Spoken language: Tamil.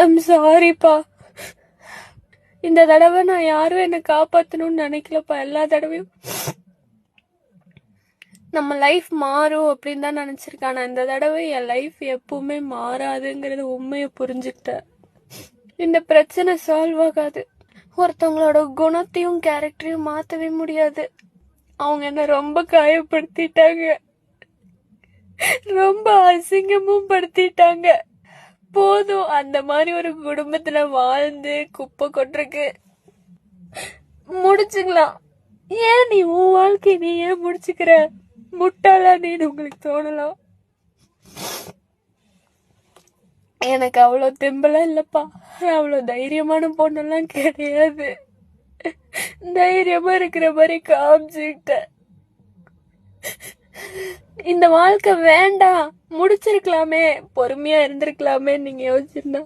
ஐம் சாரிப்பா. இந்த தடவை நான் யாரும் என்னை காப்பாற்றணும்னு நினைக்கலப்பா. எல்லா தடவையும் நம்ம லைஃப் மாறும் அப்படின்னு தான் நினைச்சிருக்கேன். ஆனா இந்த தடவை என் லைஃப் எப்பவுமே மாறாதுங்கிறது உண்மையை புரிஞ்சுக்கிட்டேன். இந்த பிரச்சனை சால்வ் ஆகாது. ஒருத்தவங்களோட குணத்தையும் கேரக்டரையும் மாத்தவே முடியாது. அவங்க என்ன ரொம்ப காயப்படுத்திட்டாங்க, ரொம்ப அசிங்கமும் படுத்திட்டாங்க. போதும், அந்த மாதிரி ஒரு குடும்பத்துல வாழ்ந்து குப்பை கொட்டுறக்கு முடிச்சுக்கலாம். ஏன் நீ உன் வாழ்க்கை நீ ஏன் முடிச்சுக்கிற? முட்டாளா நீன்னு உங்களுக்கு தோணலாம். எனக்கு அவ்வளோ தெம்பெல்லாம் இல்லப்பா. அவ்வளோ தைரியமான பொண்ணெல்லாம் கிடையாது. தைரியமா இருக்கிற மாதிரி காமிச்சுக்கிட்டேன். இந்த வாழ்க்கை வேண்டாம், முடிச்சிருக்கலாமே, பொறுமையா இருந்திருக்கலாமே நீங்க யோசிச்சிருந்தா